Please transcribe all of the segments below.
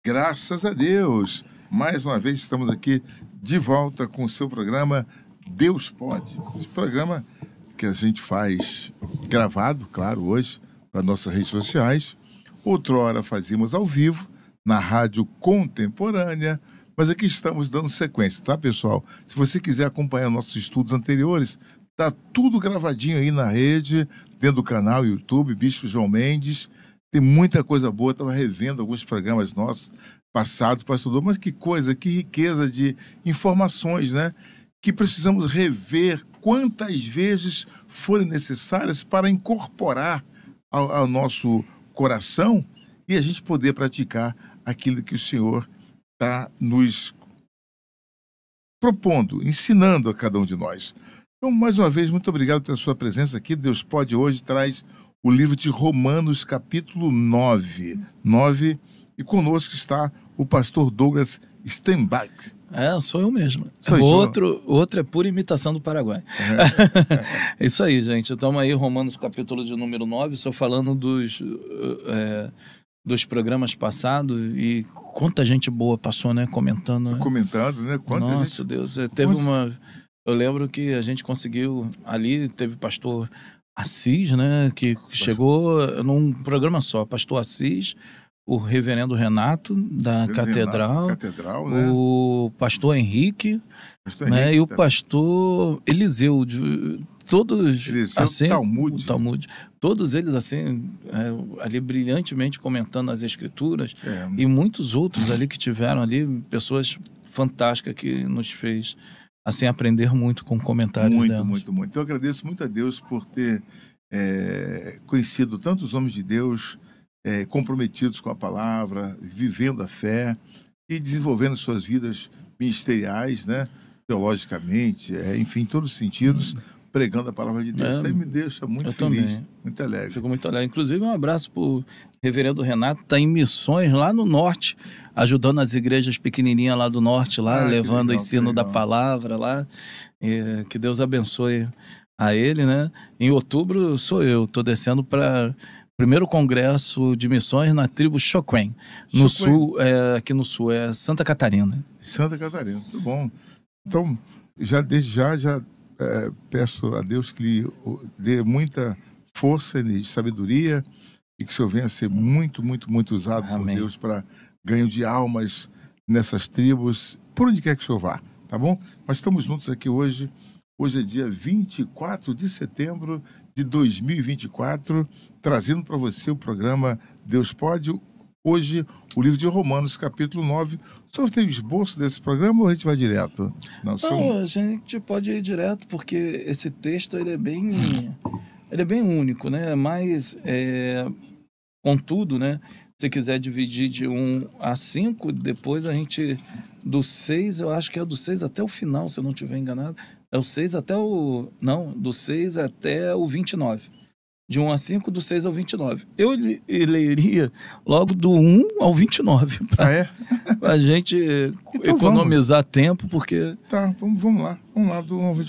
Graças a Deus. Mais uma vez estamos aqui de volta com o seu programa Deus Pode. Esse programa que a gente faz gravado, claro, hoje, para nossas redes sociais. Outrora fazíamos ao vivo, na Rádio Contemporânea, mas aqui estamos dando sequência, tá, pessoal? Se você quiser acompanhar nossos estudos anteriores, tá tudo gravadinho aí na rede, dentro do canal YouTube, Bispo João Mendes. Tem muita coisa boa, estava revendo alguns programas nossos passados, pastor, mas que coisa, que riqueza de informações, né? Que precisamos rever quantas vezes forem necessárias para incorporar ao nosso coração e a gente poder praticar aquilo que o Senhor está nos propondo, ensinando a cada um de nós. Então, mais uma vez, muito obrigado pela sua presença aqui. Deus Pode hoje traz o livro de Romanos, capítulo 9. E conosco está o pastor Douglas Stenbach. Sou eu mesmo. Outro é pura imitação do Paraguai. É isso aí, gente. Estamos aí, Romanos, capítulo de número 9. Estou falando dos programas passados e quanta gente boa passou, né? Comentando. Né? Comentando, né? Nossa, Deus. Eu lembro que a gente conseguiu ali, teve pastor Assis, né? Que chegou num programa só. Pastor Assis, o reverendo Renato, da Catedral, né? o pastor Henrique, né? E o pastor Eliseu, todos Eliseu, assim, Talmud. Todos eles assim, ali brilhantemente comentando as escrituras, e muitos outros ali que tiveram ali, pessoas fantásticas que nos fez assim aprender muito com comentários delas. Muito. Eu agradeço muito a Deus por ter conhecido tantos homens de Deus comprometidos com a palavra, vivendo a fé e desenvolvendo suas vidas ministeriais, né? Teologicamente, enfim, em todos os sentidos, pregando a palavra de Deus. Isso aí me deixa muito feliz, também. Muito alegre. Fico muito alegre. Inclusive, um abraço para o reverendo Renato, está em missões lá no norte, ajudando as igrejas pequenininhas lá do norte, lá, levando o ensino da palavra lá. Que Deus abençoe a ele, né? Em outubro sou eu, estou descendo para primeiro congresso de missões na tribo Xoquém, no sul, aqui no sul, Santa Catarina. Santa Catarina, muito bom. Então, desde já peço a Deus que lhe dê muita força e sabedoria e que o Senhor venha a ser muito usado por Deus para ganho de almas nessas tribos, por onde quer que o Senhor vá, tá bom? Nós estamos juntos aqui hoje. Hoje é dia 24 de setembro de 2024, trazendo para você o programa Deus Pode. Hoje, o livro de Romanos, capítulo 9. O senhor tem o esboço desse programa ou a gente vai direto? Não, a gente pode ir direto, porque esse texto ele é bem único, né? Mas, contudo, né? Se quiser dividir de 1 a 5, depois a gente, do 6, eu acho que é do 6 até o final, se eu não estiver enganado. É o 6 até o... Não, do 6 até o 29. De 1 a 5, do 6 ao 29. Eu leria logo do 1 ao 29. Para a gente então, economizar tempo, porque... Tá, vamos lá. Vamos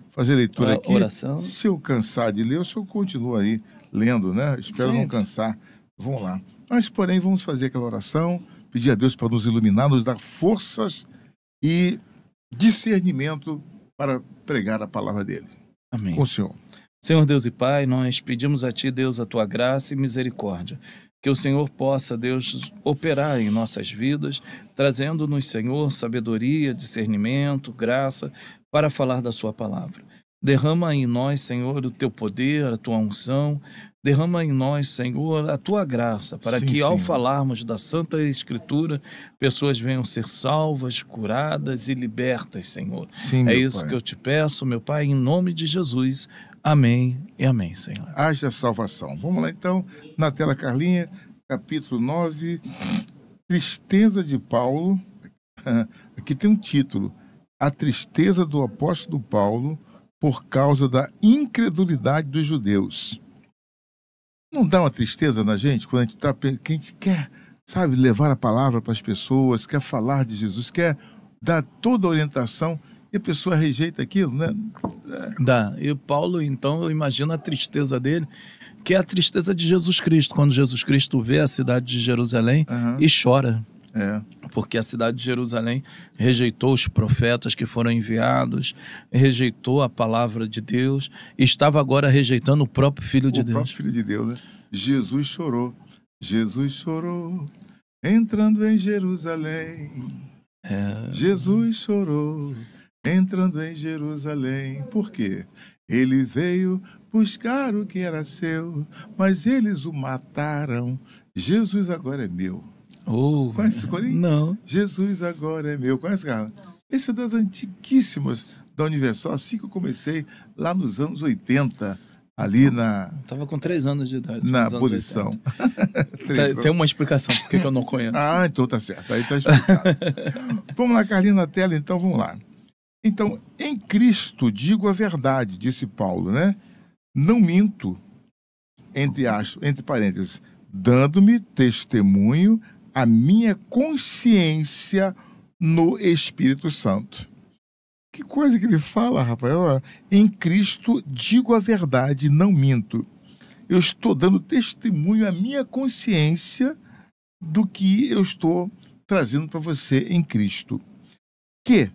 fazer a leitura aqui. Oração. Se eu cansar de ler, o senhor continua aí lendo, né? Espero não cansar. Vamos lá. Mas, porém, vamos fazer aquela oração, pedir a Deus para nos iluminar, nos dar forças e discernimento para pregar a palavra dele. Amém. Com o Senhor. Senhor Deus e Pai, nós pedimos a Ti, Deus, a Tua graça e misericórdia. Que o Senhor possa, Deus, operar em nossas vidas, trazendo-nos, Senhor, sabedoria, discernimento, graça, para falar da Sua palavra. Derrama em nós, Senhor, o Teu poder, a Tua unção. Derrama em nós, Senhor, a Tua graça, para que ao falarmos da Santa Escritura, pessoas venham ser salvas, curadas e libertas, Senhor. Sim, é isso que eu te peço, meu Pai, em nome de Jesus. Amém e amém, Senhor. Haja salvação. Vamos lá, então, na tela, Carlinha, capítulo 9, Tristeza de Paulo. Aqui tem um título, A Tristeza do Apóstolo Paulo por causa da incredulidade dos judeus. Não dá uma tristeza na gente quando a gente quer, sabe, levar a palavra para as pessoas, quer falar de Jesus, quer dar toda a orientação e a pessoa rejeita aquilo, né? Dá. E o Paulo, então, eu imagino a tristeza dele, que é a tristeza de Jesus Cristo, quando Jesus Cristo vê a cidade de Jerusalém e chora. É. Porque a cidade de Jerusalém rejeitou os profetas que foram enviados, rejeitou a palavra de Deus, e estava agora rejeitando o próprio Filho de Deus. O próprio Filho de Deus, né? Jesus chorou, entrando em Jerusalém. Jesus chorou, entrando em Jerusalém. Por quê? Ele veio buscar o que era seu, mas eles o mataram. Jesus agora é meu. Conhece esse corinho? Não. Jesus agora é meu. Conhece, cara? Esse é das antiguíssimas da Universal, assim que eu comecei lá nos anos 80, ali na... Estava com 3 anos de idade. Na posição. Tem uma explicação por que eu não conheço. Então tá certo. Aí tá explicado. Vamos lá, Carlinhos, na tela, então vamos lá. Então, em Cristo digo a verdade, disse Paulo, né? Não minto, entre parênteses, dando-me testemunho a minha consciência no Espírito Santo. Que coisa que ele fala, Rafael? Em Cristo digo a verdade, não minto. Eu estou dando testemunho à minha consciência do que eu estou trazendo para você em Cristo. Que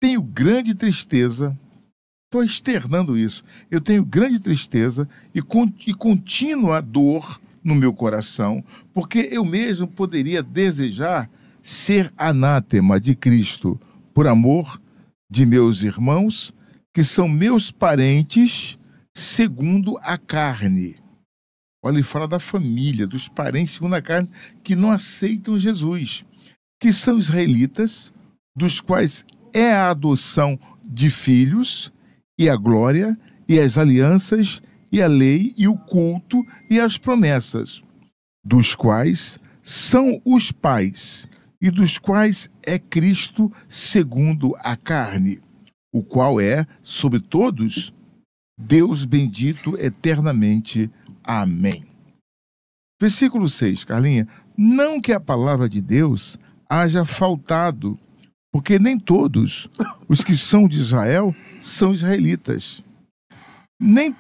tenho grande tristeza, estou externando isso, eu tenho grande tristeza e contínua dor no meu coração, porque eu mesmo poderia desejar ser anátema de Cristo, por amor de meus irmãos, que são meus parentes segundo a carne. Olha, ele fala da família, dos parentes segundo a carne, que não aceitam Jesus, que são israelitas, dos quais é a adoção de filhos, e a glória, e as alianças, e a lei, e o culto, e as promessas, dos quais são os pais, e dos quais é Cristo segundo a carne, o qual é, sobre todos, Deus bendito eternamente. Amém. Versículo 6, Carlinha. Não que a palavra de Deus haja faltado, porque nem todos os que são de Israel são israelitas. Nem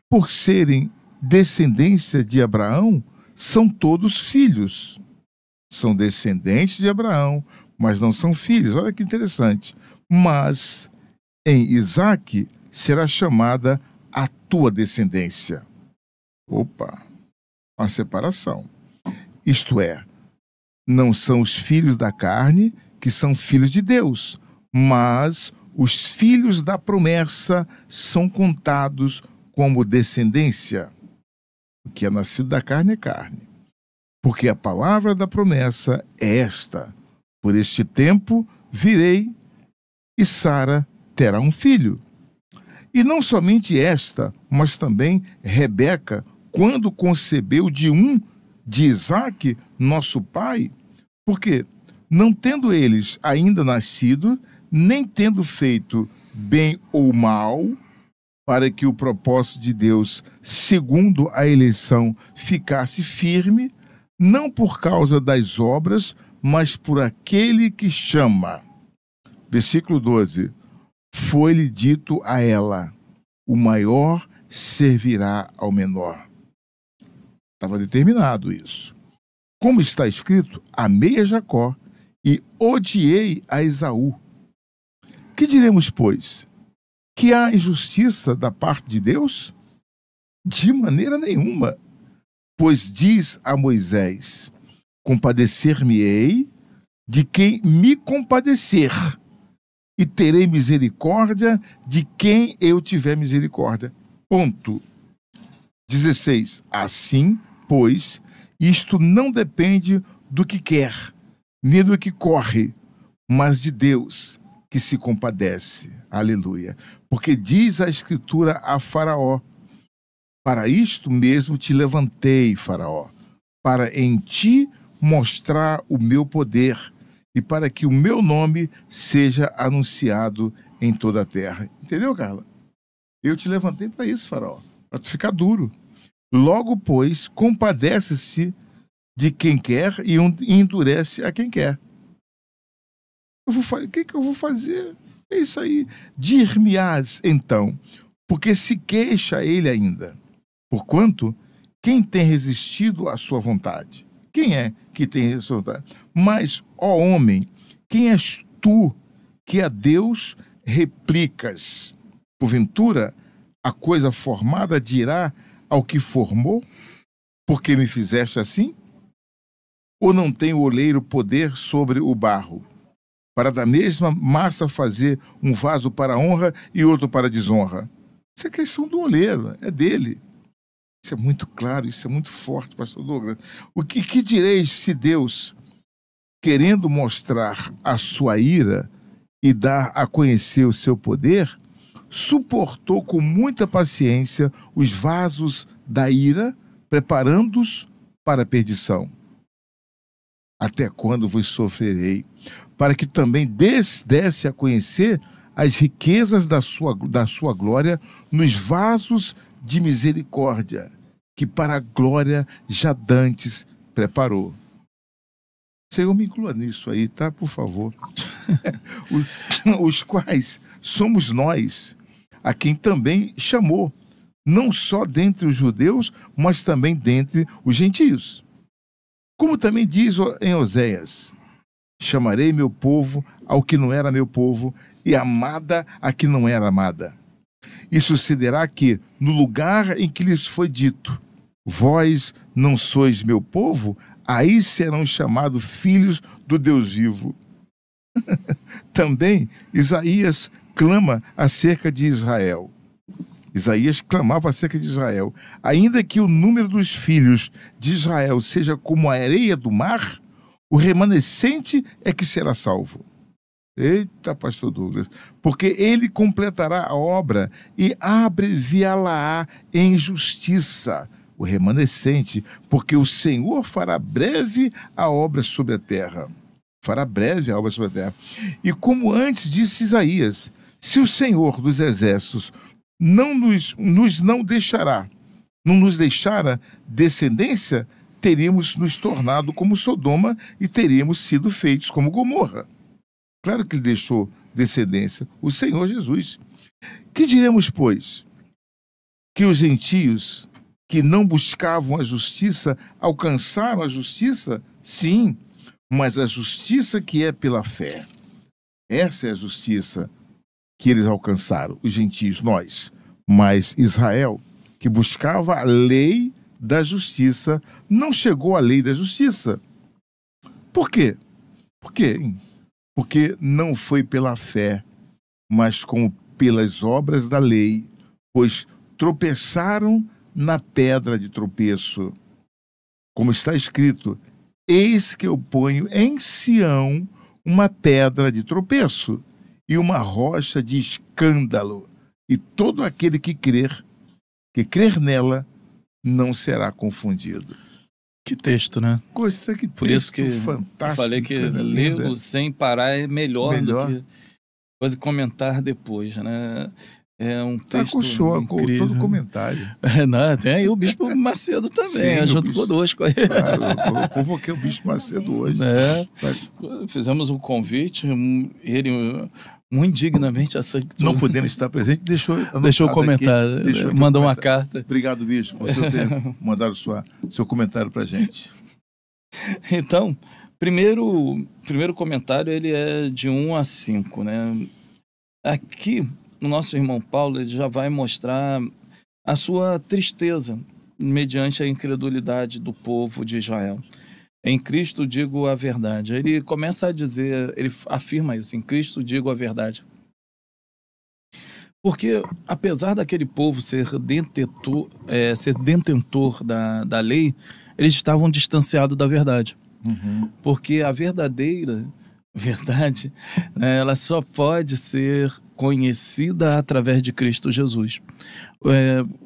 por serem descendência de Abraão, são todos filhos. São descendentes de Abraão, mas não são filhos. Olha que interessante. Mas em Isaque será chamada a tua descendência. Opa, uma separação. Isto é, não são os filhos da carne que são filhos de Deus, mas os filhos da promessa são contados como descendência. O que é nascido da carne é carne. Porque a palavra da promessa é esta: por este tempo virei e Sara terá um filho. E não somente esta, mas também Rebeca, quando concebeu de Isaque, nosso pai, porque, não tendo eles ainda nascido, nem tendo feito bem ou mal, para que o propósito de Deus, segundo a eleição, ficasse firme, não por causa das obras, mas por aquele que chama. Versículo 12. Foi-lhe dito a ela: o maior servirá ao menor. Estava determinado isso. Como está escrito, amei a Jacó e odiei a Esaú. Que diremos, pois? Que há injustiça da parte de Deus? De maneira nenhuma. Pois diz a Moisés: compadecer-me-ei de quem me compadecer, e terei misericórdia de quem eu tiver misericórdia. Ponto. 16. Assim, pois, isto não depende do que quer, nem do que corre, mas de Deus, que se compadece. Aleluia. Porque diz a Escritura a Faraó: para isto mesmo te levantei, Faraó, para em ti mostrar o meu poder e para que o meu nome seja anunciado em toda a terra. Entendeu, Carla? Eu te levantei para isso, Faraó, para tu ficar duro. Logo, pois, compadece-se de quem quer e endurece a quem quer. O que eu vou fazer? É isso aí. Dir-me-ás, então, porque se queixa ele ainda. Porquanto, quem tem resistido à sua vontade? Quem é que tem resultado? Mas, ó homem, quem és tu que a Deus replicas? Porventura, a coisa formada dirá ao que formou, porque me fizeste assim? Ou não tem o oleiro poder sobre o barro, para da mesma massa fazer um vaso para honra e outro para desonra? Isso é questão do oleiro, é dele. Isso é muito claro, isso é muito forte, pastor Douglas. O que direis se Deus, querendo mostrar a sua ira e dar a conhecer o seu poder, suportou com muita paciência os vasos da ira, preparando-os para a perdição? Até quando vos sofrerei, para que também desse a conhecer as riquezas da sua glória nos vasos de misericórdia, que para a glória já dantes preparou. Senhor, me inclua nisso aí, tá? Por favor. Os quais somos nós, a quem também chamou, não só dentre os judeus, mas também dentre os gentios. Como também diz em Oséias: chamarei meu povo ao que não era meu povo, e amada a que não era amada. E sucederá que, no lugar em que lhes foi dito, vós não sois meu povo, aí serão chamados filhos do Deus vivo. Também Isaías clama acerca de Israel. Isaías clamava acerca de Israel: ainda que o número dos filhos de Israel seja como a areia do mar, o remanescente é que será salvo. Eita, pastor Douglas, porque ele completará a obra e abreviá-la-á em justiça, o remanescente, porque o Senhor fará breve a obra sobre a terra. Fará breve a obra sobre a terra. E como antes disse Isaías, se o Senhor dos exércitos não nos deixara descendência, teríamos nos tornado como Sodoma e teríamos sido feitos como Gomorra. Claro que ele deixou descendência, o Senhor Jesus. Que diremos, pois? Que os gentios que não buscavam a justiça alcançaram a justiça? Sim, mas a justiça que é pela fé. Essa é a justiça que eles alcançaram, os gentios, nós. Mas Israel, que buscava a lei da justiça, não chegou à lei da justiça. Por quê? Por quê, hein? Porque não foi pela fé, mas como pelas obras da lei, pois tropeçaram na pedra de tropeço. Como está escrito: eis que eu ponho em Sião uma pedra de tropeço e uma rocha de escândalo, e todo aquele que crer nela, não será confundido. Que texto, né? Coisa, que Por isso que fantástico. Eu falei que ler sem parar é melhor do que coisa comentar depois, né? É um texto com o senhor, incrível. Com todo comentário. Não, tem aí o Bispo Macedo também, Sim, junto conosco. Claro, eu convoquei o Bispo Macedo hoje. Fizemos um convite, ele muito dignamente aceitou. Não podendo estar presente, deixou o comentário, mandou uma carta. Obrigado, Bispo, por você ter mandado seu comentário para a gente. Então, primeiro comentário, ele é de 1 a 5, né? Aqui, o nosso irmão Paulo, ele já vai mostrar a sua tristeza mediante a incredulidade do povo de Israel. Em Cristo digo a verdade. Ele começa a dizer, ele afirma isso: em Cristo digo a verdade. Porque, apesar daquele povo ser detentor da lei, eles estavam distanciados da verdade. Uhum. Porque a verdadeira verdade, né, ela só pode ser conhecida através de Cristo Jesus.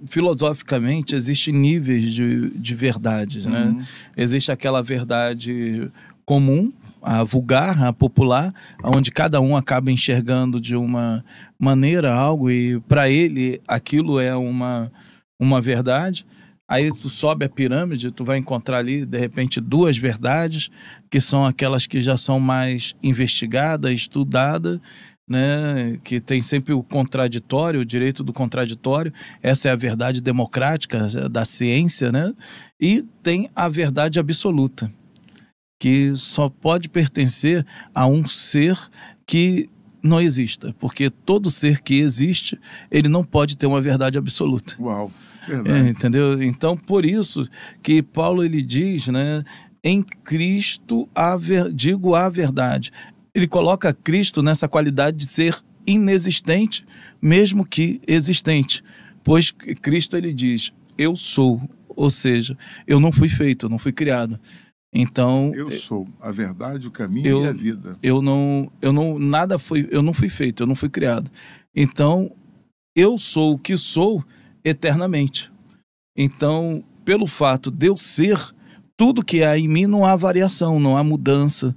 Filosoficamente, existem níveis de verdades, né? Existe aquela verdade comum, a vulgar, a popular, onde cada um acaba enxergando de uma maneira algo e para ele aquilo é uma verdade. Aí tu sobe a pirâmide, tu vai encontrar ali, de repente, 2 verdades, que são aquelas que já são mais investigadas, estudadas, né? Que tem sempre o contraditório, o direito do contraditório. Essa é a verdade democrática da ciência, né? E tem a verdade absoluta, que só pode pertencer a um ser que não exista, porque todo ser que existe, ele não pode ter uma verdade absoluta. Uau, verdade. Entendeu? Então, por isso que Paulo ele diz, né, em Cristo digo a verdade. Ele coloca Cristo nessa qualidade de ser inexistente, mesmo que existente. Pois Cristo ele diz, eu sou, ou seja, eu não fui feito, eu não fui criado. Então eu sou a verdade, o caminho e a vida. Eu não fui feito, eu não fui criado. Então eu sou o que sou eternamente. Então, pelo fato de eu ser, tudo que há em mim não há variação, não há mudança,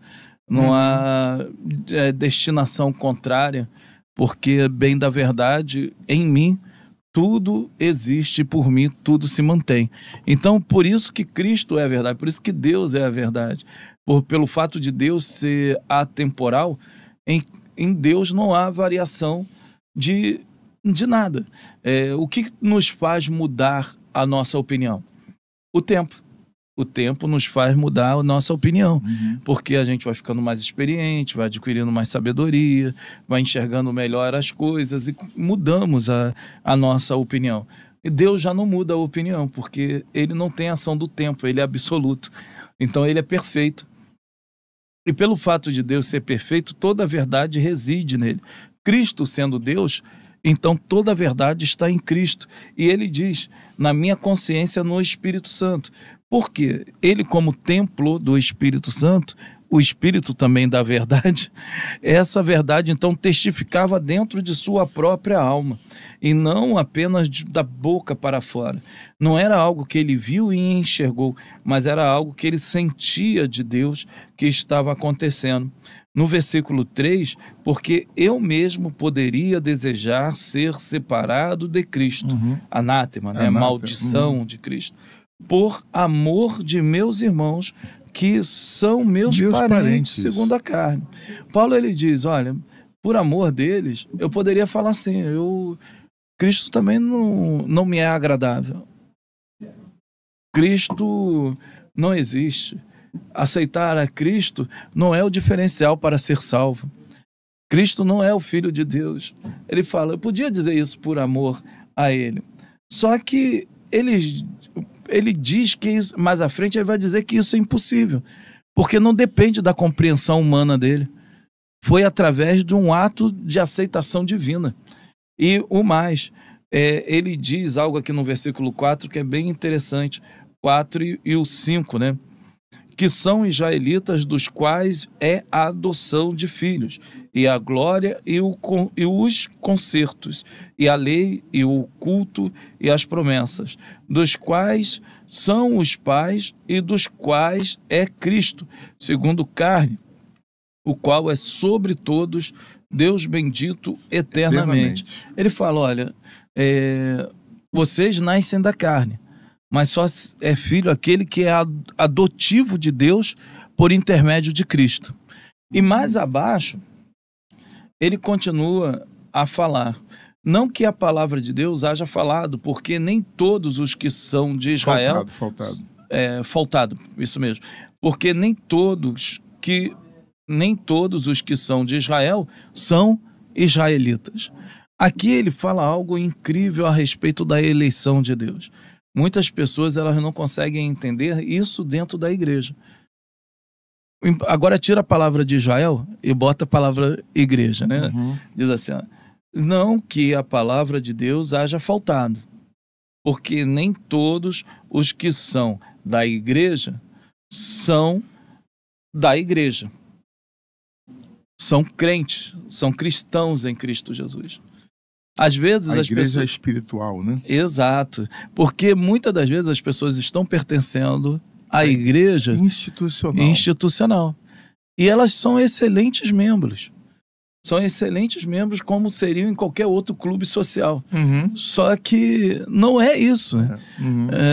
não há destinação contrária, porque bem da verdade em mim tudo existe, por mim tudo se mantém. Então, por isso que Cristo é a verdade, por isso que Deus é a verdade. Pelo fato de Deus ser atemporal, em Deus não há variação de nada. O que nos faz mudar a nossa opinião? O tempo. O tempo nos faz mudar a nossa opinião, porque a gente vai ficando mais experiente, vai adquirindo mais sabedoria, vai enxergando melhor as coisas e mudamos a nossa opinião. E Deus já não muda a opinião, porque ele não tem ação do tempo, ele é absoluto. Então ele é perfeito. E pelo fato de Deus ser perfeito, toda a verdade reside nele. Cristo sendo Deus, então toda a verdade está em Cristo. E ele diz, na minha consciência no Espírito Santo. Porque ele, como templo do Espírito Santo, o Espírito também da verdade, essa verdade então testificava dentro de sua própria alma, e não apenas da boca para fora. Não era algo que ele viu e enxergou, mas era algo que ele sentia de Deus que estava acontecendo. No versículo 3, porque eu mesmo poderia desejar ser separado de Cristo. Anátema, né? Maldição de Cristo. Por amor de meus irmãos, que são meus parentes, segundo a carne. Paulo ele diz, olha, por amor deles, eu poderia falar assim, Cristo também não me é agradável. Cristo não existe. Aceitar a Cristo não é o diferencial para ser salvo. Cristo não é o Filho de Deus. Ele fala, eu podia dizer isso por amor a ele. Só que ele diz que isso, mais à frente ele vai dizer que isso é impossível, porque não depende da compreensão humana dele. Foi através de um ato de aceitação divina. E o mais, ele diz algo aqui no versículo 4 que é bem interessante, 4 e o 5, né? Que são israelitas, dos quais é a adoção de filhos, e a glória e os concertos, e a lei e o culto e as promessas, dos quais são os pais e dos quais é Cristo, segundo carne, o qual é sobre todos, Deus bendito eternamente. Ele fala, olha, vocês nascem da carne, mas só é filho aquele que é adotivo de Deus por intermédio de Cristo. E mais abaixo, ele continua a falar. Não que a palavra de Deus haja falado, porque nem todos os que são de Israel... Faltado, isso mesmo. Porque nem todos os que são de Israel são israelitas. Aqui ele fala algo incrível a respeito da eleição de Deus. Muitas pessoas elas não conseguem entender isso dentro da igreja. Agora tira a palavra de Israel e bota a palavra igreja, né? Diz assim, ó, não que a palavra de Deus haja faltado, porque nem todos os que são da igreja são da igreja. São crentes, são cristãos em Cristo Jesus. Às vezes a igreja pessoas... é espiritual, né? Exato, porque muitas das vezes as pessoas estão pertencendo à igreja institucional. E elas são excelentes membros. São excelentes membros como seriam em qualquer outro clube social. Só que não é isso.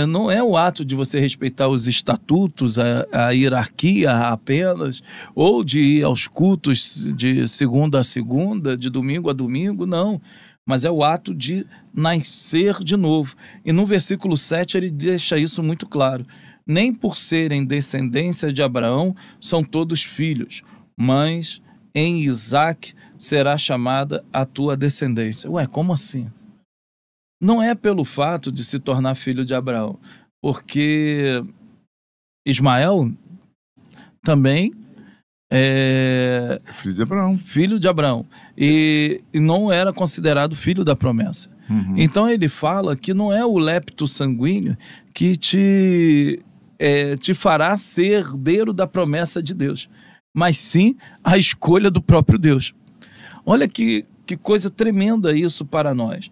Não é o ato de você respeitar os estatutos, a hierarquia apenas, ou de ir aos cultos de segunda a segunda, de domingo a domingo, não. mas é o ato de nascer de novo. E no versículo 7 ele deixa isso muito claro. Nem por serem descendência de Abraão são todos filhos, mas em Isaque será chamada a tua descendência. Ué, como assim? Não é pelo fato de se tornar filho de Abraão, porque Ismael também é Filho de Abraão. filho de Abraão e não era considerado filho da promessa. Então ele fala que não é o lepto sanguíneo que te fará ser herdeiro da promessa de Deus, mas sim a escolha do próprio Deus. Olha que coisa tremenda isso para nós.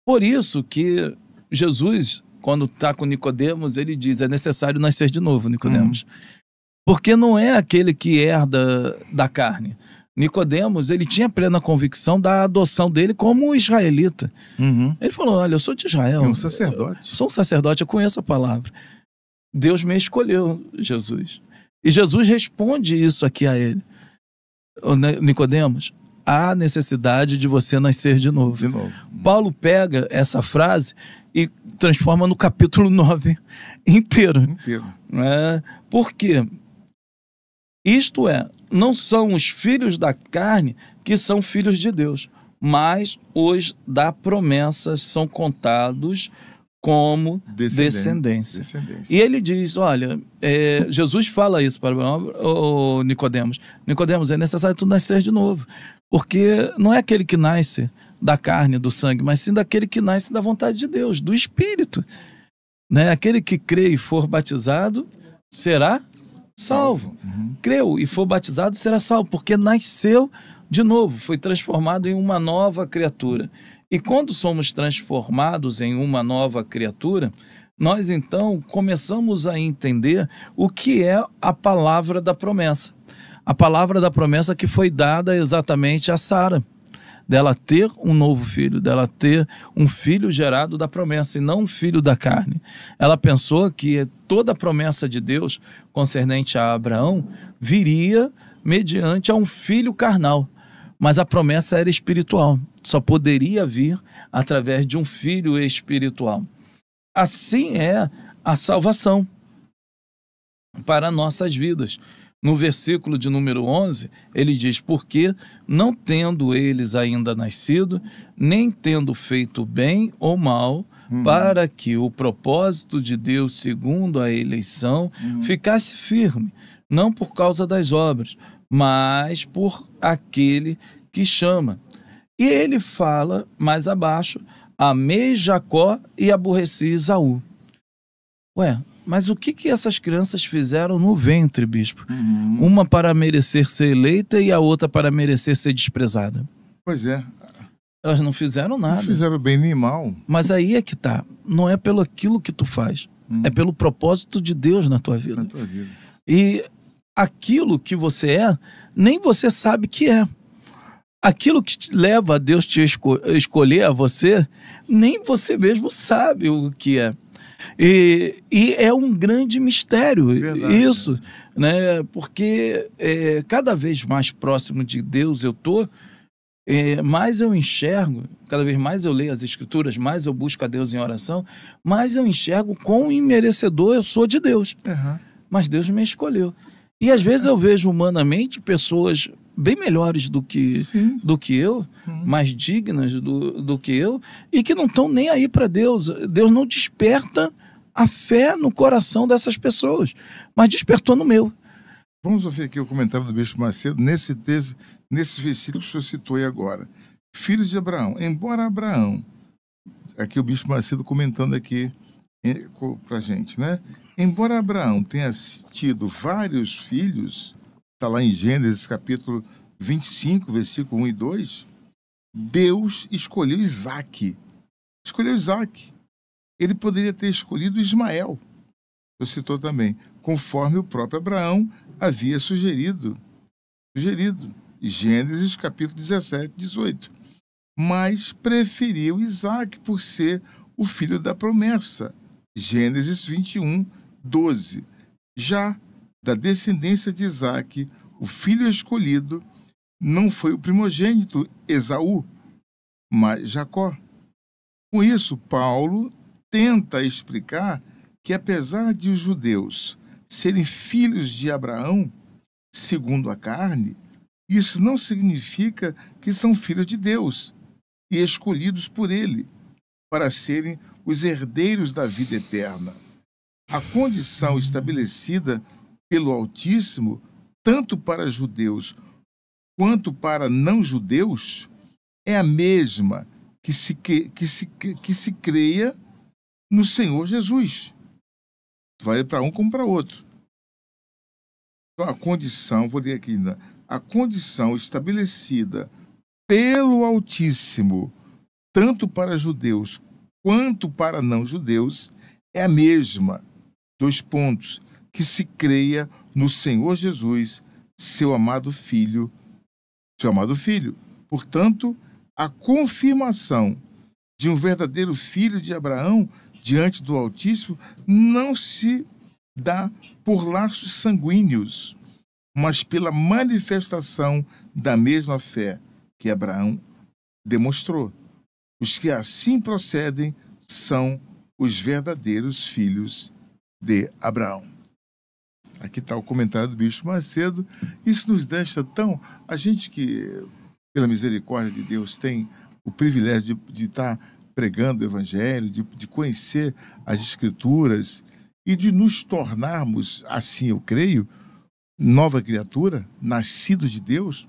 Por isso que Jesus, quando está com Nicodemos, ele diz, é necessário nascer de novo, Nicodemos. Porque não é aquele que herda da carne. Nicodemos, ele tinha plena convicção da adoção dele como israelita. Ele falou, olha, eu sou de Israel. É um sacerdote. Eu sou um sacerdote, eu conheço a palavra. Deus me escolheu, Jesus. E Jesus responde isso aqui a ele. Nicodemos, há necessidade de você nascer de novo. De novo. Paulo pega essa frase e transforma no capítulo 9 inteiro. Por quê? Isto é, não são os filhos da carne que são filhos de Deus, mas os da promessa são contados como descendência. E ele diz, olha, Jesus fala isso para o Nicodemos. Nicodemos, é necessário tu nascer de novo, porque não é aquele que nasce da carne, do sangue, mas sim daquele que nasce da vontade de Deus, do Espírito. Né? Aquele que crê e for batizado será salvo. Creu e for batizado será salvo, porque nasceu de novo, foi transformado em uma nova criatura. E quando somos transformados em uma nova criatura, nós então começamos a entender o que é a palavra da promessa. A palavra da promessa que foi dada exatamente a Sara, dela ter um novo filho, dela ter um filho gerado da promessa e não um filho da carne. Ela pensou que toda a promessa de Deus concernente a Abraão viria mediante a um filho carnal, mas a promessa era espiritual, só poderia vir através de um filho espiritual. Assim é a salvação para nossas vidas. No versículo de número 11, ele diz, porque não tendo eles ainda nascido, nem tendo feito bem ou mal, para que o propósito de Deus, segundo a eleição, ficasse firme, não por causa das obras, mas por aquele que chama. E ele fala mais abaixo, amei Jacó e aborreci Esaú. Ué, mas o que essas crianças fizeram no ventre, bispo? Uma para merecer ser eleita e a outra para merecer ser desprezada. Pois é. Elas não fizeram nada. Não fizeram bem nem mal. Mas aí é que tá. Não é pelo aquilo que tu faz. É pelo propósito de Deus na tua vida. Na tua vida. E aquilo que você é, nem você sabe que é. Aquilo que te leva a Deus te escolher a você, nem você mesmo sabe o que é. E é um grande mistério. Verdade, isso, né? Porque cada vez mais próximo de Deus eu estou, mais eu enxergo, cada vez mais eu leio as Escrituras, mais eu busco a Deus em oração, mais eu enxergo quão imerecedor eu sou de Deus. Mas Deus me escolheu. E às vezes eu vejo humanamente pessoas bem melhores do que eu, mais dignas do que eu, e que não estão nem aí para Deus. Deus não desperta a fé no coração dessas pessoas, mas despertou no meu. Vamos ouvir aqui o comentário do Bispo Macedo, nesse versículo que o senhor citou aí agora. Filhos de Abraão, embora Abraão, aqui o Bispo Macedo comentando aqui para a gente, né? Embora Abraão tenha tido vários filhos, está lá em Gênesis capítulo 25, versículo 1 e 2, Deus escolheu Isaque. Escolheu Isaque. Ele poderia ter escolhido Ismael, você citou também, conforme o próprio Abraão havia sugerido. Gênesis capítulo 17, 18. Mas preferiu Isaque por ser o filho da promessa. Gênesis 21, 12. Já da descendência de Isaque, o filho escolhido não foi o primogênito Esaú, mas Jacó. Com isso, Paulo tenta explicar que, apesar de os judeus serem filhos de Abraão, segundo a carne, isso não significa que são filhos de Deus e escolhidos por ele para serem os herdeiros da vida eterna. A condição estabelecida pelo Altíssimo, tanto para judeus quanto para não-judeus, é a mesma que se creia no Senhor Jesus. Vale para um como para outro. Então, a condição, vou ler aqui ainda, a condição estabelecida pelo Altíssimo, tanto para judeus quanto para não-judeus, é a mesma. 2 pontos. Que se creia no Senhor Jesus, seu amado Filho. Portanto, a confirmação de um verdadeiro filho de Abraão diante do Altíssimo não se dá por laços sanguíneos, mas pela manifestação da mesma fé que Abraão demonstrou. Os que assim procedem são os verdadeiros filhos de Abraão. Aqui está o comentário do Bispo Macedo. Isso nos deixa tão... A gente que, pela misericórdia de Deus, tem o privilégio de estar pregando o Evangelho, de conhecer as Escrituras e de nos tornarmos, assim eu creio, nova criatura, nascido de Deus,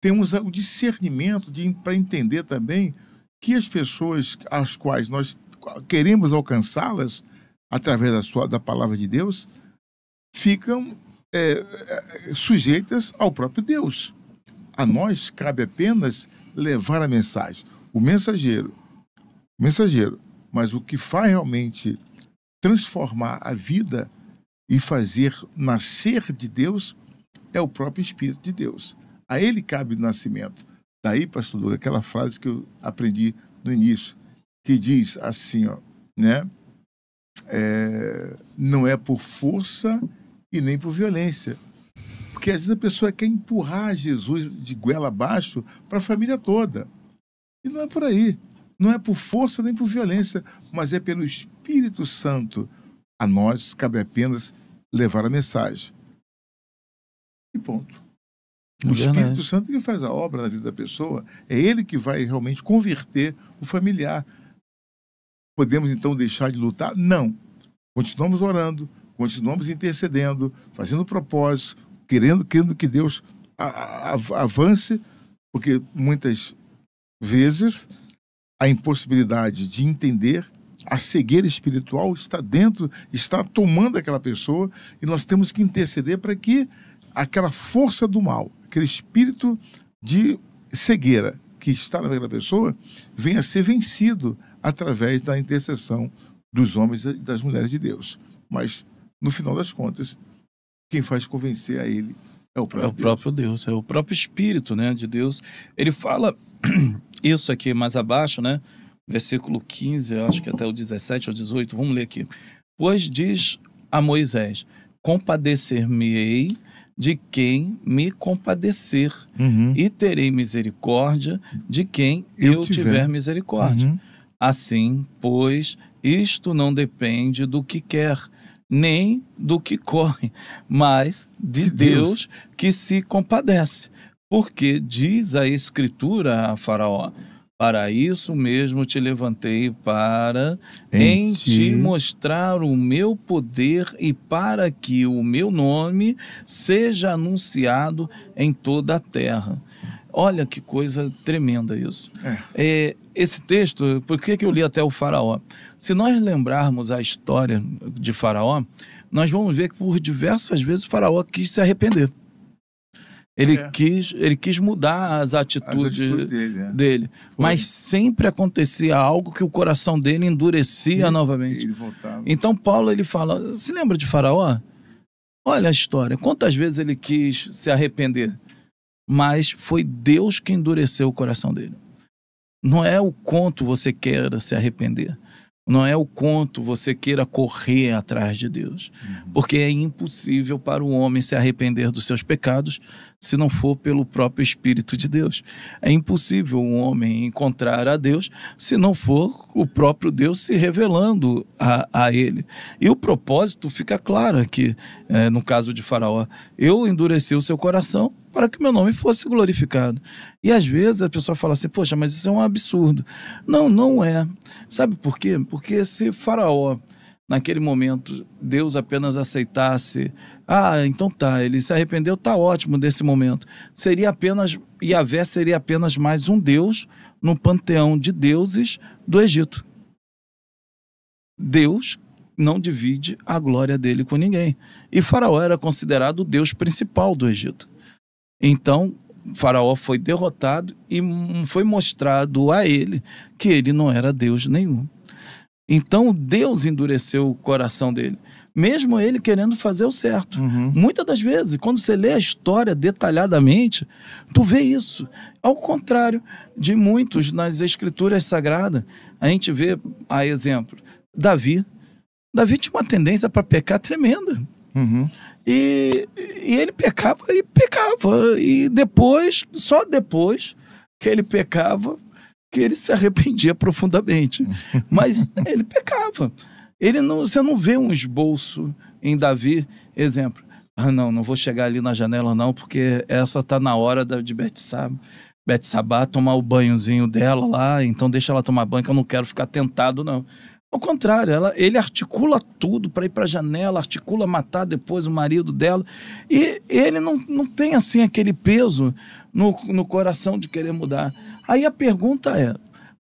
temos o discernimento para entender também que as pessoas às quais nós queremos alcançá-las através da palavra de Deus ficam sujeitas ao próprio Deus. A nós cabe apenas levar a mensagem. O mensageiro, mas o que faz realmente transformar a vida e fazer nascer de Deus é o próprio Espírito de Deus. A ele cabe o nascimento. Daí, pastor Douglas, aquela frase que eu aprendi no início, que diz assim, ó, né? Não é por força e nem por violência. Porque às vezes a pessoa quer empurrar Jesus de goela abaixo para a família toda. E não é por aí. Não é por força nem por violência, mas é pelo Espírito Santo. A nós cabe apenas levar a mensagem. E ponto. O Espírito Santo que faz a obra na vida da pessoa, é ele que vai realmente converter o familiar. Podemos então deixar de lutar? Não. Continuamos orando, continuamos intercedendo, fazendo propósitos, querendo que Deus avance, porque muitas vezes a impossibilidade de entender, a cegueira espiritual está tomando aquela pessoa, e nós temos que interceder para que aquela força do mal, aquele espírito de cegueira que está naquela pessoa, venha a ser vencido através da intercessão dos homens e das mulheres de Deus. Mas, no final das contas, quem faz convencer a ele é o próprio Deus. É o próprio Espírito, né, de Deus. Ele fala isso aqui mais abaixo, né? Versículo 15, acho que até o 17 ou 18, vamos ler aqui. Pois diz a Moisés, compadecer-me-ei de quem me compadecer, e terei misericórdia de quem eu tiver misericórdia. Assim, pois, isto não depende do que quer, nem do que corre, mas de Deus que se compadece. Porque diz a Escritura a Faraó, para isso mesmo te levantei, para em ti mostrar o meu poder e para que o meu nome seja anunciado em toda a terra. Olha que coisa tremenda isso. Esse texto, por que eu li até o Faraó? Se nós lembrarmos a história de Faraó, nós vamos ver que por diversas vezes o Faraó quis se arrepender. Ele quis mudar as atitudes dele. Mas sempre acontecia algo que o coração dele endurecia novamente. Ele voltava. Então Paulo ele fala, se lembra de Faraó? Olha a história, quantas vezes ele quis se arrepender, mas foi Deus que endureceu o coração dele. Não é o quanto você queira se arrepender, não é o quanto você queira correr atrás de Deus. Porque é impossível para o homem se arrepender dos seus pecados se não for pelo próprio Espírito de Deus. É impossível um homem encontrar a Deus se não for o próprio Deus se revelando a ele. E o propósito fica claro aqui, no caso de Faraó. Eu endureci o seu coração para que meu nome fosse glorificado. E às vezes a pessoa fala assim, poxa, mas isso é um absurdo. Não, não é. Sabe por quê? Porque se Faraó, naquele momento, Deus apenas aceitasse, então tá, ele se arrependeu, tá ótimo desse momento. Yahvé seria apenas mais um Deus no panteão de deuses do Egito. Deus não divide a glória dele com ninguém. E Faraó era considerado o Deus principal do Egito. Então, Faraó foi derrotado e foi mostrado a ele que ele não era Deus nenhum. Então, Deus endureceu o coração dele, mesmo ele querendo fazer o certo. Muitas das vezes, quando você lê a história detalhadamente, tu vê isso. Ao contrário de muitos nas escrituras sagradas, a gente vê, a exemplo, Davi. Davi tinha uma tendência para pecar tremenda. E ele pecava. E depois, só depois que ele pecava, que ele se arrependia profundamente. Mas ele pecava. Você não vê um esboço em Davi, exemplo. Não vou chegar ali na janela não, porque essa está na hora de Betsabá tomar o banhozinho dela lá, então deixa ela tomar banho, que eu não quero ficar tentado, não. Ao contrário, ele articula tudo para ir para a janela, articula matar depois o marido dela. E ele não tem assim aquele peso no coração de querer mudar. Aí a pergunta é,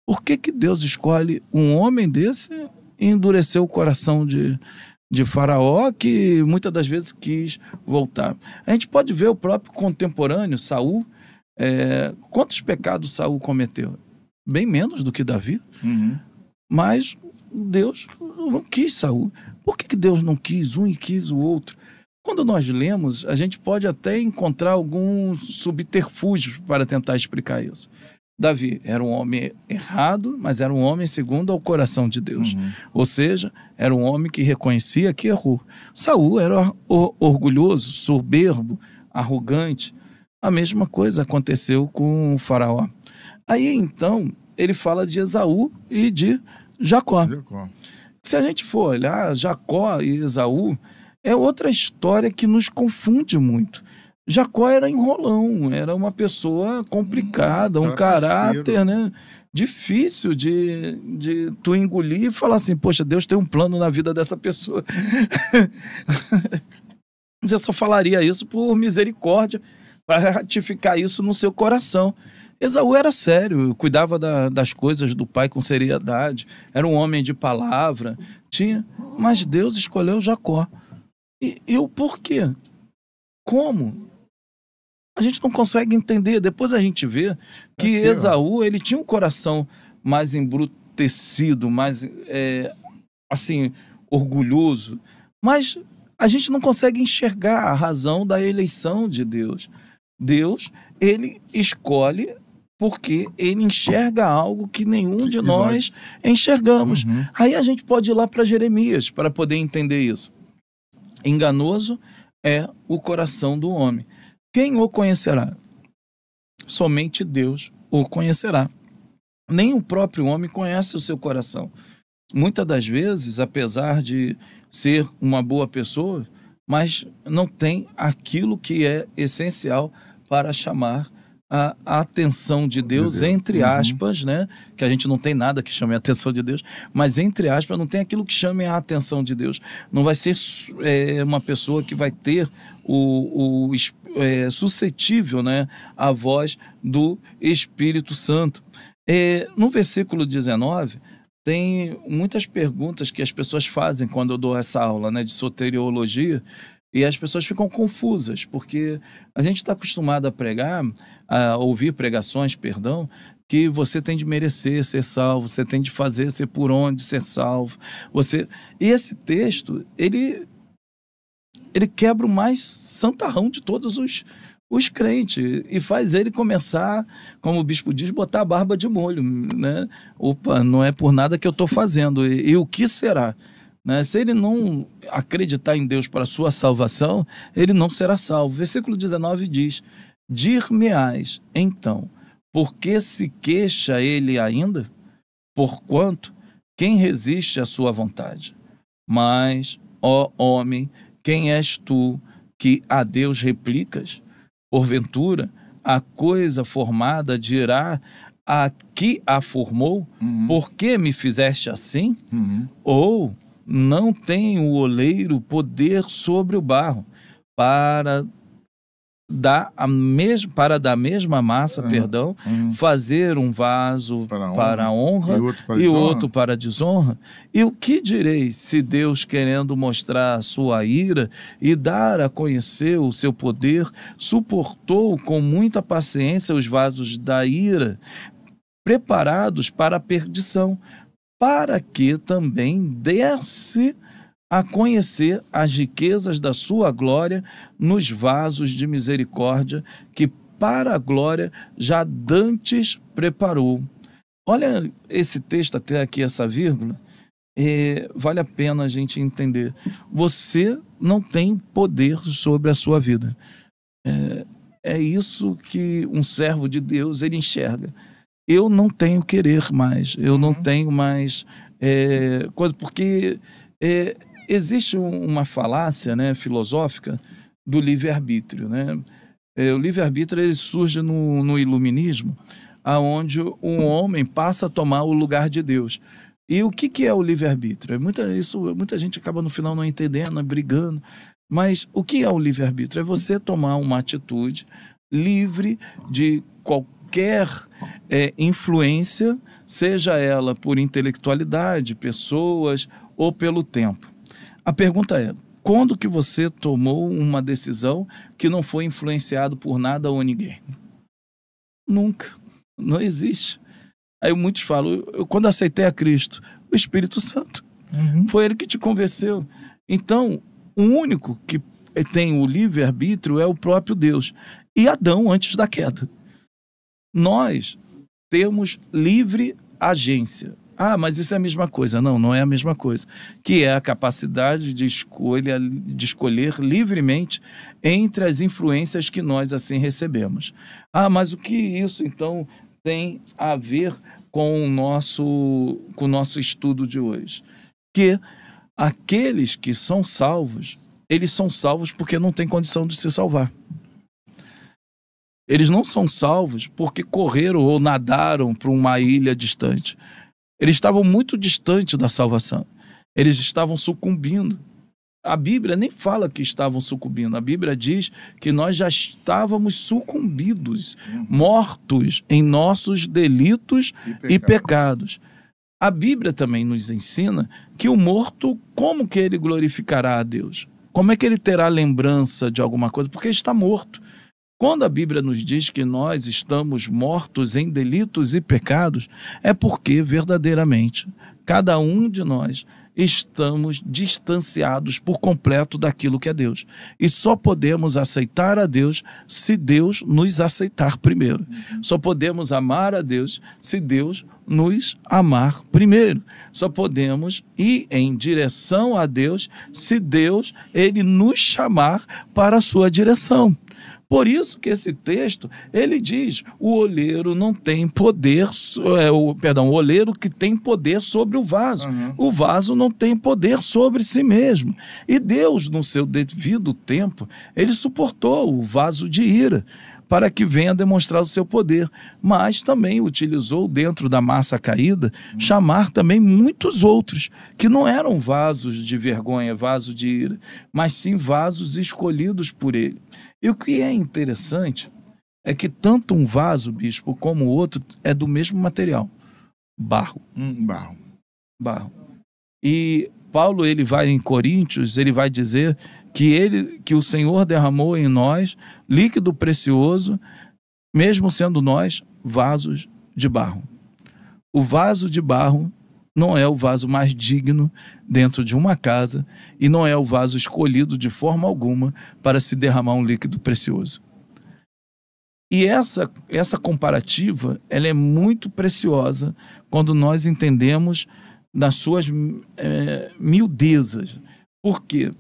por que Deus escolhe um homem desse e endureceu o coração de Faraó, que muitas das vezes quis voltar? A gente pode ver o próprio contemporâneo, Saul. Quantos pecados Saul cometeu? Bem menos do que Davi. Mas Deus não quis Saul. Por que Deus não quis um e quis o outro? Quando nós lemos, a gente pode até encontrar alguns subterfúgios para tentar explicar isso. Davi era um homem errado, mas era um homem segundo ao coração de Deus. Ou seja, era um homem que reconhecia que errou. Saul era orgulhoso, soberbo, arrogante. A mesma coisa aconteceu com o Faraó. Aí então ele fala de Esaú e de Jacó. Se a gente for olhar, Jacó e Esaú é outra história que nos confunde muito. Jacó era enrolão, era uma pessoa complicada, um caráter, né, difícil de tu engolir e falar assim, poxa, Deus tem um plano na vida dessa pessoa. Você só falaria isso por misericórdia, para ratificar isso no seu coração. Esaú era sério, cuidava das coisas do pai com seriedade, era um homem de palavra, mas Deus escolheu Jacó. E o porquê? Como? A gente não consegue entender. Depois a gente vê que Esaú, ele tinha um coração mais embrutecido, mais, orgulhoso, mas a gente não consegue enxergar a razão da eleição de Deus. Deus, ele escolhe porque ele enxerga algo que nenhum de nós enxergamos. Aí a gente pode ir lá para Jeremias para poder entender isso. Enganoso é o coração do homem. Quem o conhecerá? Somente Deus o conhecerá. Nem o próprio homem conhece o seu coração. Muitas das vezes, apesar de ser uma boa pessoa, mas não tem aquilo que é essencial para chamar a atenção de Deus, entre aspas, né? Que a gente não tem nada que chame a atenção de Deus, mas entre aspas não tem aquilo que chame a atenção de Deus. Não vai ser uma pessoa que vai ter suscetível, né, à voz do Espírito Santo. No versículo 19, tem muitas perguntas que as pessoas fazem quando eu dou essa aula, né, de soteriologia, e as pessoas ficam confusas, porque a gente está acostumado a ouvir pregações, que você tem de merecer ser salvo, você tem de fazer ser por onde ser salvo. E esse texto, ele quebra o mais santarrão de todos os crentes e faz ele começar, como o bispo diz, botar a barba de molho, né? Opa, não é por nada que eu estou fazendo. E o que será? Né? Se ele não acreditar em Deus para a sua salvação, ele não será salvo. Versículo 19 diz: dir-me-ás, então, por que se queixa ele ainda? Porquanto, quem resiste à sua vontade? Mas, ó homem, quem és tu que a Deus replicas? Porventura, a coisa formada dirá a que a formou, por que me fizeste assim? Ou não tem o oleiro poder sobre o barro para da mesma massa, fazer um vaso para a honra e outro para a desonra? E o que direis se Deus, querendo mostrar a sua ira e dar a conhecer o seu poder, suportou com muita paciência os vasos da ira, preparados para a perdição, para que também desse a conhecer as riquezas da sua glória nos vasos de misericórdia que para a glória já dantes preparou. Olha esse texto até aqui, essa vírgula, vale a pena a gente entender. Você não tem poder sobre a sua vida. É isso que um servo de Deus, ele enxerga. Eu não tenho querer mais, eu não tenho mais coisa, porque existe uma falácia, né, filosófica do livre-arbítrio, né? O livre-arbítrio ele surge no iluminismo, aonde o homem passa a tomar o lugar de Deus. E o que é o livre-arbítrio? Muita gente acaba no final não entendendo, brigando. Mas o que é o livre-arbítrio? É você tomar uma atitude livre de qualquer influência, seja ela por intelectualidade, pessoas ou pelo tempo. A pergunta é: quando que você tomou uma decisão que não foi influenciado por nada ou ninguém? Nunca. Não existe. Aí muitos falam: eu quando aceitei a Cristo, o Espírito Santo. Foi ele que te convenceu. Então, o único que tem o livre-arbítrio é o próprio Deus. E Adão antes da queda. Nós temos livre agência. Ah, mas isso é a mesma coisa. Não, não é a mesma coisa. Que é a capacidade de escolher livremente entre as influências que nós assim recebemos. Ah, mas o que isso então tem a ver com o nosso estudo de hoje? Que aqueles que são salvos, eles são salvos porque não têm condição de se salvar. Eles não são salvos porque correram ou nadaram para uma ilha distante. Eles estavam muito distantes da salvação. Eles estavam sucumbindo. A Bíblia nem fala que estavam sucumbindo. A Bíblia diz que nós já estávamos sucumbidos, mortos em nossos delitos e pecados. A Bíblia também nos ensina que o morto, como que ele glorificará a Deus? Como é que ele terá lembrança de alguma coisa? Porque ele está morto. Quando a Bíblia nos diz que nós estamos mortos em delitos e pecados, é porque verdadeiramente cada um de nós estamos distanciados por completo daquilo que é Deus. E só podemos aceitar a Deus se Deus nos aceitar primeiro. Só podemos amar a Deus se Deus nos amar primeiro. Só podemos ir em direção a Deus se Deus ele nos chamar para a sua direção. Por isso que esse texto, ele diz, o oleiro não tem poder, o oleiro que tem poder sobre o vaso. O vaso não tem poder sobre si mesmo. E Deus, no seu devido tempo, ele suportou o vaso de ira para que venha demonstrar o seu poder. Mas também utilizou, dentro da massa caída, chamar também muitos outros, que não eram vasos de vergonha, vasos de ira, mas sim vasos escolhidos por ele. E o que é interessante é que tanto um vaso, bispo, como o outro é do mesmo material. Barro. Barro. E Paulo, ele vai em Coríntios, ele vai dizer que o Senhor derramou em nós líquido precioso, mesmo sendo nós vasos de barro. O vaso de barro não é o vaso mais digno dentro de uma casa e não é o vaso escolhido de forma alguma para se derramar um líquido precioso. E essa comparativa, ela é muito preciosa quando nós entendemos nas suas miudezas. Por quê?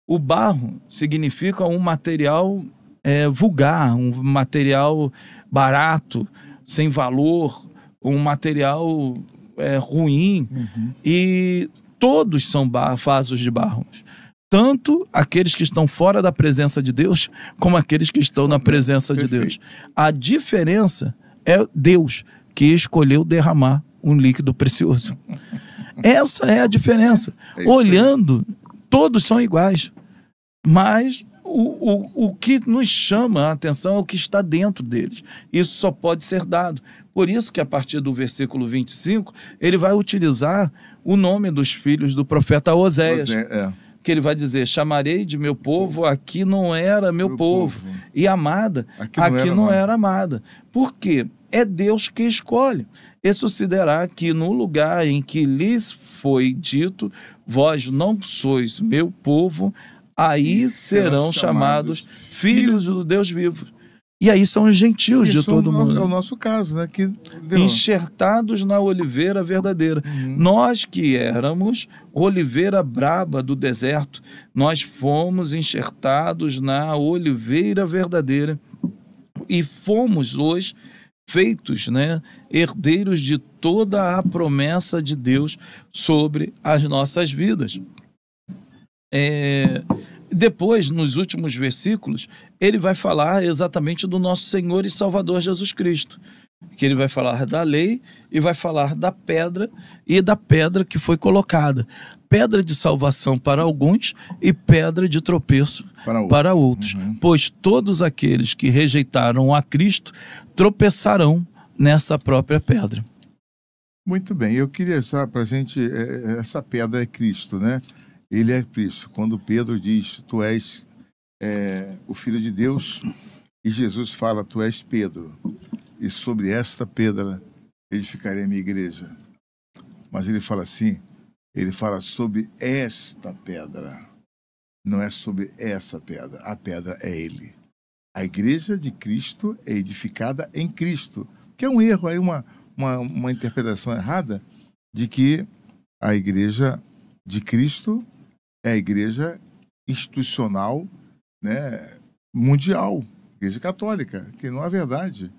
O barro significa um material vulgar, um material barato, sem valor, um material ruim. E todos são vasos de barro. Tanto aqueles que estão fora da presença de Deus, como aqueles que estão na presença de Deus. A diferença é Deus que escolheu derramar um líquido precioso. Essa é a diferença. Olhando, todos são iguais. Mas o que nos chama a atenção é o que está dentro deles. Isso só pode ser dado. Por isso que a partir do versículo 25, ele vai utilizar o nome dos filhos do profeta Oséias. Que ele vai dizer, chamarei de meu povo, aqui não era meu povo. E amada, aqui não era amada. Por quê? É Deus que escolhe. E sucederá que no lugar em que lhes foi dito, vós não sois meu povo, aí serão chamados filhos do Deus vivo. E aí são os gentios de todo mundo. É o nosso caso, né? Enxertados na oliveira verdadeira. Nós que éramos oliveira braba do deserto, nós fomos enxertados na oliveira verdadeira e fomos hoje feitos, né, herdeiros de toda a promessa de Deus sobre as nossas vidas. Depois, nos últimos versículos, ele vai falar exatamente do nosso Senhor e Salvador Jesus Cristo. Que ele vai falar da lei e vai falar da pedra e da pedra que foi colocada. Pedra de salvação para alguns e pedra de tropeço para outros. Pois todos aqueles que rejeitaram a Cristo tropeçarão nessa própria pedra. Muito bem, eu queria só para a gente, essa pedra é Cristo, né? Ele é Cristo. Quando Pedro diz, tu és o Filho de Deus, e Jesus fala, tu és Pedro, e sobre esta pedra edificarei a minha igreja. Mas ele fala assim, ele fala sobre esta pedra, não é sobre essa pedra, a pedra é ele. A igreja de Cristo é edificada em Cristo, que é um erro, aí uma interpretação errada de que a igreja de Cristo é a igreja institucional, né, mundial, igreja católica, que não é verdade,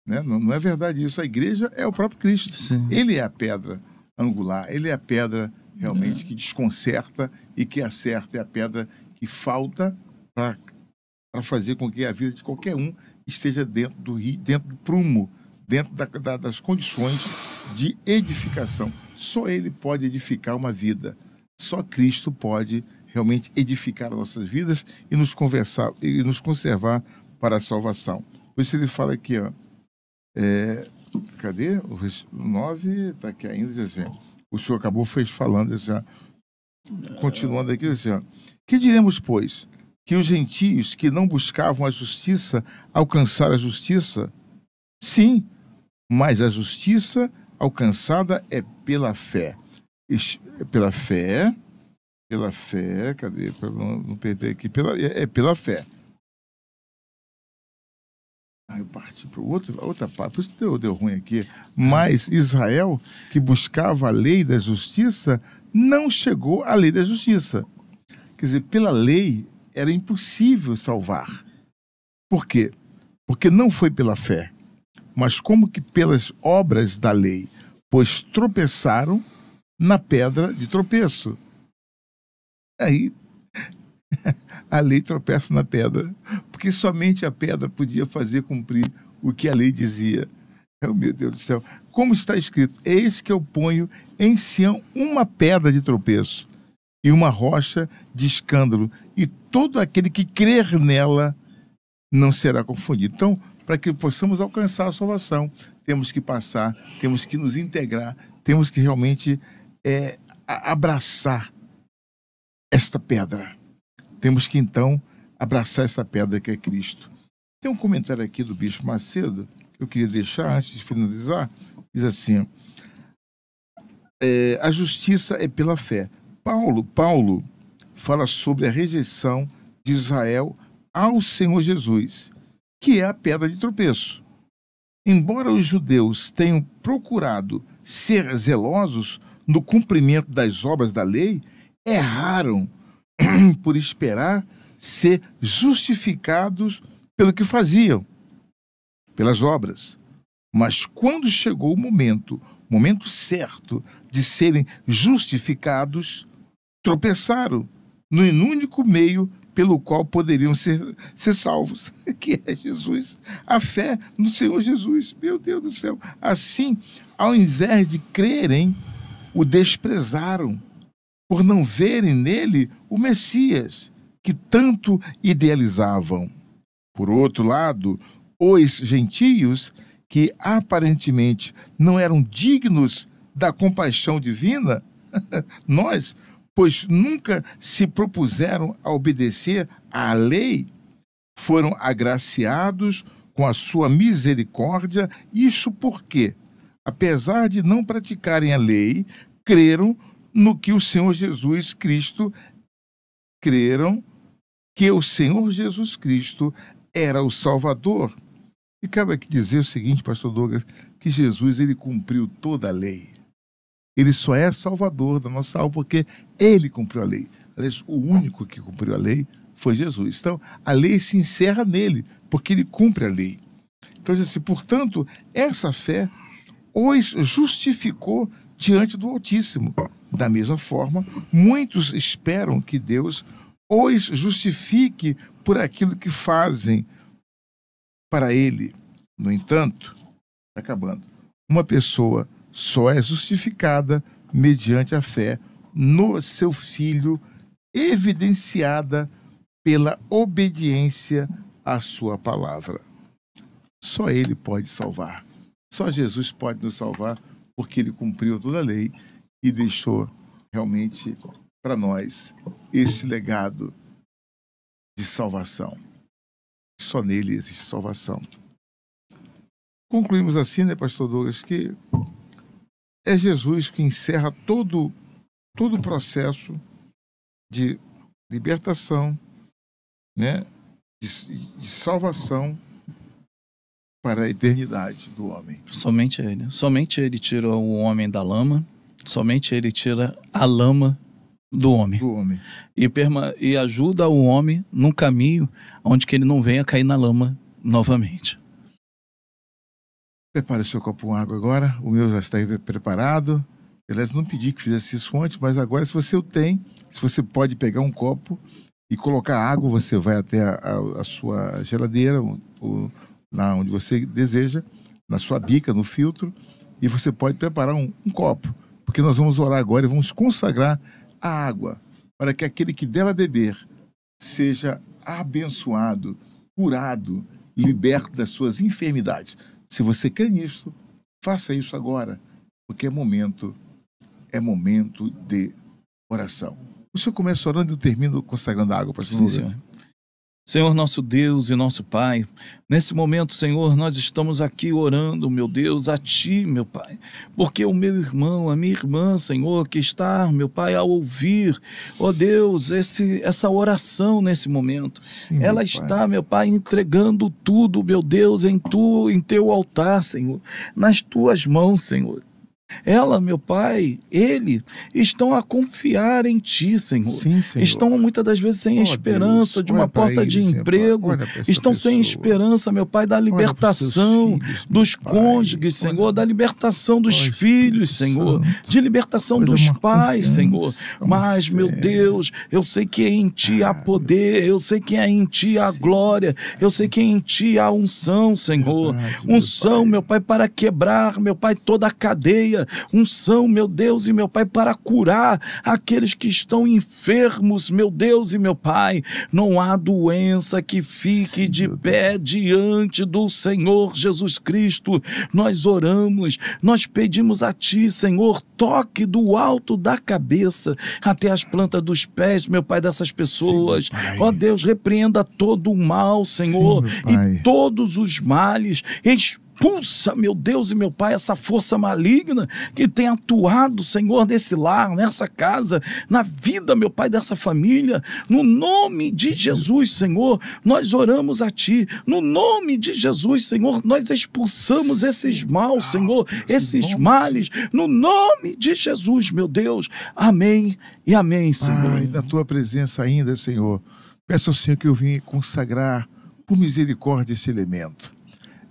né? Não é verdade isso. A igreja é o próprio Cristo. Sim. Ele é a pedra angular, ele é a pedra realmente que desconcerta e que acerta, é a pedra que falta para fazer com que a vida de qualquer um esteja dentro do prumo, dentro das condições de edificação. Só ele pode edificar uma vida. Só Cristo pode realmente edificar as nossas vidas e nos conservar para a salvação. Por isso ele fala aqui, ó, cadê? O 9 está aqui ainda, diz assim, o senhor acabou falando, assim, ó, continuando aqui, assim, ó, que diremos, pois, que os gentios que não buscavam a justiça alcançaram a justiça? Sim, mas a justiça alcançada é pela fé. Pela fé, cadê? Para não perder aqui, pela fé. Eu parti para outra parte, por isso deu ruim aqui. Mas Israel, que buscava a lei da justiça, não chegou à lei da justiça. Quer dizer, pela lei era impossível salvar. Por quê? Porque não foi pela fé, mas como que pelas obras da lei, pois tropeçaram na pedra de tropeço. Aí a lei tropeça na pedra, porque somente a pedra podia fazer cumprir o que a lei dizia. Meu Deus do céu, como está escrito, eis que eu ponho em Sião uma pedra de tropeço e uma rocha de escândalo, e todo aquele que crer nela não será confundido. Então, para que possamos alcançar a salvação, temos que passar, temos que nos integrar, temos que realmente abraçar esta pedra. Temos que, então, abraçar esta pedra que é Cristo. Tem um comentário aqui do Bispo Macedo, que eu queria deixar antes de finalizar, diz assim, a justiça é pela fé. Paulo fala sobre a rejeição de Israel ao Senhor Jesus. que é a pedra de tropeço. Embora os judeus tenham procurado ser zelosos no cumprimento das obras da lei, erraram por esperar ser justificados pelo que faziam, pelas obras. Mas quando chegou o momento certo de serem justificados, tropeçaram no único meio pelo qual poderiam ser salvos, que é Jesus, a fé no Senhor Jesus. Meu Deus do céu! Assim, ao invés de crerem, o desprezaram, por não verem nele o Messias, que tanto idealizavam. Por outro lado, os gentios, que aparentemente não eram dignos da compaixão divina, pois nunca se propuseram a obedecer à lei, foram agraciados com a sua misericórdia. Isso porque, apesar de não praticarem a lei, creram no que o Senhor Jesus Cristo, era o Salvador. E cabe aqui dizer o seguinte, pastor Douglas, que Jesus, ele cumpriu toda a lei. Ele só é Salvador da nossa alma porque ele cumpriu a lei. Aliás, o único que cumpriu a lei foi Jesus. Então, a lei se encerra nele, porque ele cumpre a lei. Então, assim, portanto, essa fé os justificou diante do Altíssimo. Da mesma forma, muitos esperam que Deus os justifique por aquilo que fazem para ele. No entanto, acabando, uma pessoa só é justificada mediante a fé no seu Filho, evidenciada pela obediência à sua palavra. Só ele pode salvar. Só Jesus pode nos salvar, porque ele cumpriu toda a lei e deixou realmente para nós esse legado de salvação. Só nele existe salvação. Concluímos assim, né, pastor Douglas, que é Jesus que encerra todo o processo de libertação, né, de salvação para a eternidade do homem. Somente ele tira o homem da lama, somente ele tira a lama do homem. E ajuda o homem num caminho onde que ele não venha cair na lama novamente. Prepare o seu copo com água agora. O meu já está preparado. Aliás, não pedi que fizesse isso antes, mas agora, se você pode pegar um copo e colocar água, você vai até a sua geladeira, lá onde você deseja, na sua bica, no filtro, e você pode preparar um copo, porque nós vamos orar agora e vamos consagrar a água para que aquele que dela beber seja abençoado, curado, liberto das suas enfermidades. Se você crê nisso, faça isso agora, porque é momento de oração. O senhor começa orando e eu termino consagrando a água para o senhor. Sim, senhor. Senhor, nosso Deus e nosso Pai, nesse momento, Senhor, nós estamos aqui orando, meu Deus, a Ti, meu Pai, porque o meu irmão, a minha irmã, Senhor, que está, meu Pai, a ouvir, ó Deus, essa oração nesse momento, sim, ela está, meu Pai, entregando tudo, meu Deus, em Teu altar, Senhor, nas Tuas mãos, Senhor. Ela, meu Pai, ele estão a confiar em Ti, Senhor. Sim, Senhor. Estão muitas das vezes sem esperança Deus, de uma porta de emprego. Estão sem esperança, meu Pai, da libertação dos cônjuges, Senhor, da libertação dos filhos, Senhor, de libertação dos pais, Senhor. Mas, meu Deus, eu sei que em Ti há poder, eu sei que em Ti há glória, eu sei que em Ti há unção, Senhor. Unção, meu Pai, para quebrar, meu Pai, toda a cadeia. Unção, meu Deus e meu Pai, para curar aqueles que estão enfermos, meu Deus e meu Pai. Não há doença que fique sim, de pé diante do Senhor Jesus Cristo. Nós oramos, nós pedimos a Ti, Senhor, toque do alto da cabeça até as plantas dos pés, meu Pai, dessas pessoas. Ó Deus, repreenda todo o mal, Senhor, sim, e todos os males. expulsa, meu Deus e meu Pai, essa força maligna que tem atuado, Senhor, nesse lar, nessa casa, na vida, meu Pai, dessa família. No nome de Jesus, Senhor, nós oramos a Ti. No nome de Jesus, Senhor, nós expulsamos esses maus, Senhor, esses males. No nome de Jesus, meu Deus. Amém e amém, Senhor. Pai, na Tua presença ainda, Senhor, peço ao Senhor que eu venha consagrar por misericórdia esse elemento,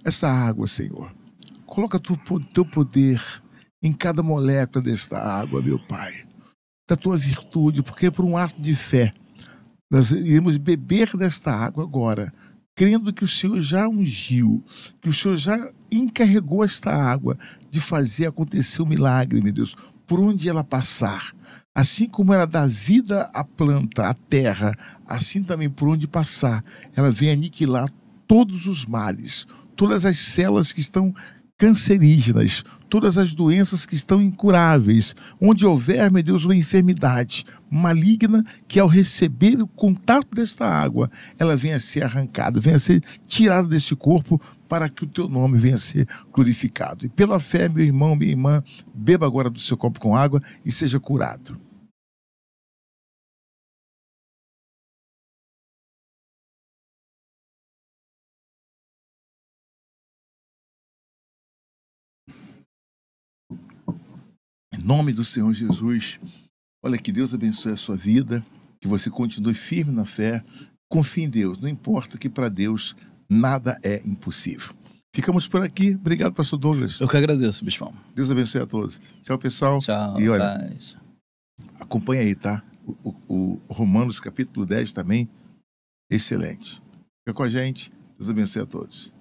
essa água, Senhor. Coloca Teu poder em cada molécula desta água, meu Pai, da Tua virtude, porque por um ato de fé nós iremos beber desta água agora, crendo que o Senhor já ungiu, que o Senhor já encarregou esta água de fazer acontecer o milagre, meu Deus, por onde ela passar. Assim como ela dá vida à planta, à terra, assim também por onde passar, ela vem aniquilar todos os males, todas as células que estão cancerígenas, todas as doenças que estão incuráveis. Onde houver, meu Deus, uma enfermidade maligna, que ao receber o contato desta água, ela venha a ser arrancada, venha a ser tirada deste corpo, para que o Teu nome venha a ser glorificado. E pela fé, meu irmão, minha irmã, beba agora do seu copo com água e seja curado. Em nome do Senhor Jesus, olha, que Deus abençoe a sua vida, que você continue firme na fé, confie em Deus, não importa que para Deus nada é impossível. Ficamos por aqui, obrigado, pastor Douglas. Eu que agradeço, bispão. Deus abençoe a todos. Tchau, pessoal. Tchau, e olha, paz. Acompanha aí, tá? O Romanos capítulo 10 também, excelente. Fica com a gente, Deus abençoe a todos.